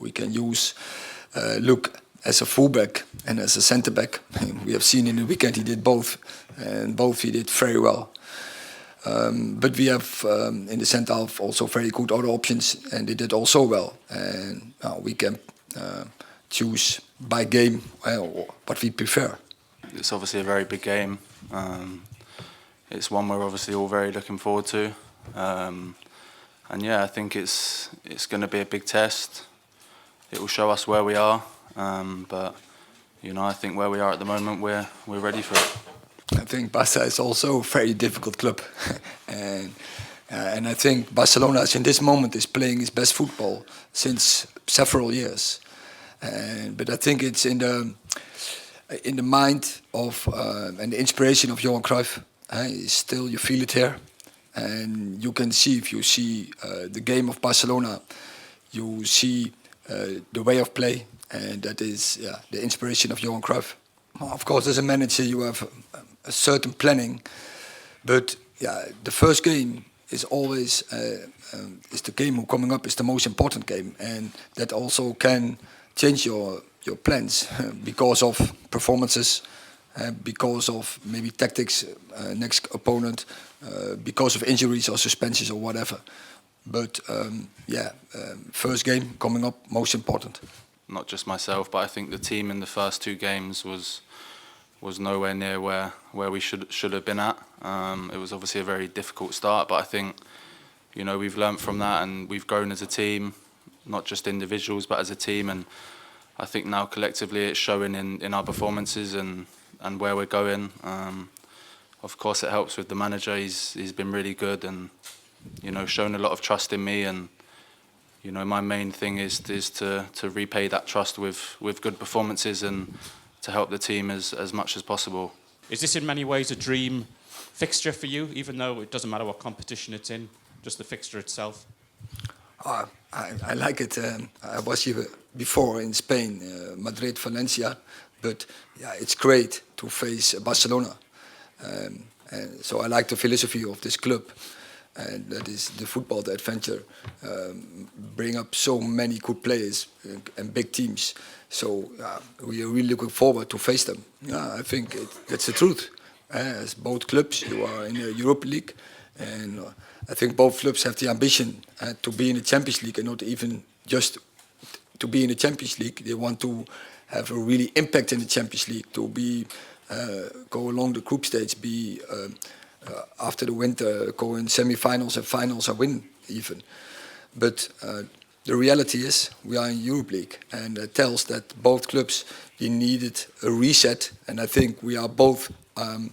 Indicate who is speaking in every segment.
Speaker 1: We can use Luke as a fullback and as a centre back. We have seen in the weekend he did both, and both he did very well. But we have in the centre half also very good other options, and they did also well. And we can choose by game what we prefer.
Speaker 2: It's obviously a very big game. It's one we're obviously all very looking forward to. And yeah, I think it's going to be a big test. It will show us where we are. But you know, I think where we are at the moment, we're ready for it.
Speaker 1: I think Barca is also a very difficult club, and I think Barcelona in this moment is playing its best football since several years. But I think it's in the mind of and the inspiration of Johan Cruyff. Still, you feel it here, and you can see if you see the game of Barcelona, you see the way of play, and that is the inspiration of Johan Cruyff. Of course, as a manager, you have a certain planning, but the first game is always is the game coming up is the most important game, and that also can change your plans because of performances, because of maybe tactics, next opponent, because of injuries or suspensions or whatever. But first game coming up, most important.
Speaker 2: Not just myself, but I think the team in the first two games was nowhere near where we should have been at. It was obviously a very difficult start, but I think, you know, we've learnt from that and we've grown as a team, not just individuals, but as a team. And I think now collectively it's showing in our performances and where we're going. Of course, it helps with the manager. He's been really good and, you know, shown a lot of trust in me. And you know, my main thing is to repay that trust with good performances and to help the team as much as possible.
Speaker 3: Is this in many ways a dream fixture for you, even though it doesn't matter what competition it's in, just the fixture itself?
Speaker 1: I like it. I was here before in Spain, Madrid, Valencia, but it's great to face Barcelona. And so I like the philosophy of this club. And that is the football, the adventure, bring up so many good players and big teams. So we are really looking forward to face them. I think that's the truth. As both clubs, you are in the Europa League, and I think both clubs have the ambition to be in the Champions League, and not even just to be in the Champions League. They want to have a really impact in the Champions League, to be go along the group stage, be after the winter, go in semi-finals and finals and win even. But the reality is we are in Europa League, and that tells that both clubs needed a reset, and I think we are both on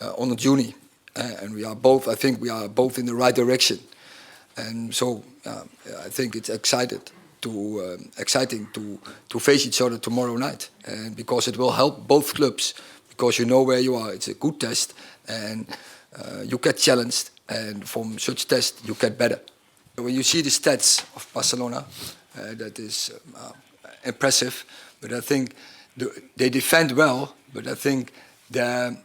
Speaker 1: a journey, and we are both. I think we are both in the right direction, and so I think it's exciting to face each other tomorrow night, and because it will help both clubs, because you know where you are. It's a good test, and you get challenged, and from such test you get better. When you see the stats of Barcelona, that is impressive. But I think they defend well. But I think their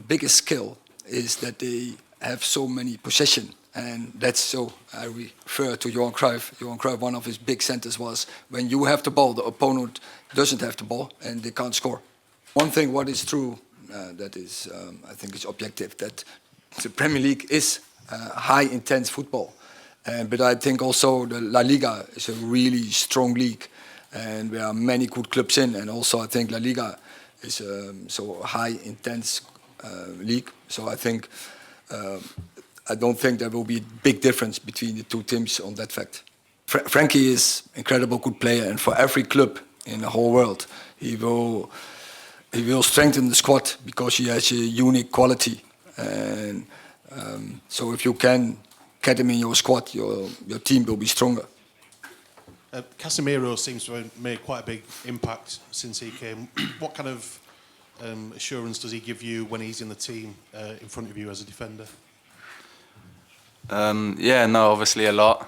Speaker 1: biggest skill is that they have so many possession, and that's so. I refer to Johan Cruyff. Johan Cruyff, one of his big sentences was, "When you have the ball, the opponent doesn't have the ball, and they can't score." One thing, what is true. That is, I think it's objective, that the Premier League is high intense football. But I think also the La Liga is a really strong league, and there are many good clubs in. And also I think La Liga is so high intense league. So I think I don't think there will be a big difference between the two teams on that fact. Frankie is an incredible good player, and for every club in the whole world, he will strengthen the squad because he has a unique quality, and so if you can get him in your squad, your team will be stronger.
Speaker 4: Casimiros seems to have made quite a big impact since he came. What kind of assurance does he give you when he's in the team in front of you as a defender?
Speaker 2: Obviously a lot.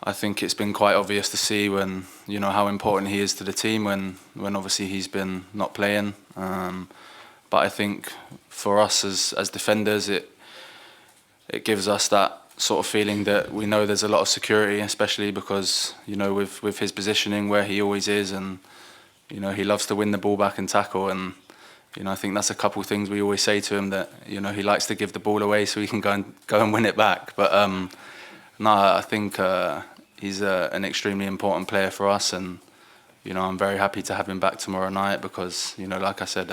Speaker 2: I think it's been quite obvious to see when, you know, how important he is to the team when obviously he's been not playing. But I think for us as defenders, it gives us that sort of feeling that we know there's a lot of security, especially because, you know, with his positioning where he always is, and, you know, he loves to win the ball back and tackle, and, you know, I think that's a couple of things we always say to him, that, you know, he likes to give the ball away so he can go and win it back. But no, I think he's an extremely important player for us, and, you know, I'm very happy to have him back tomorrow night because, you know, like I said,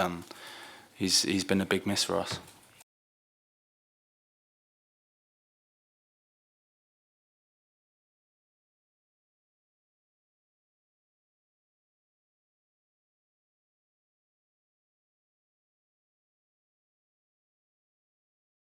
Speaker 2: he's been a big miss for us.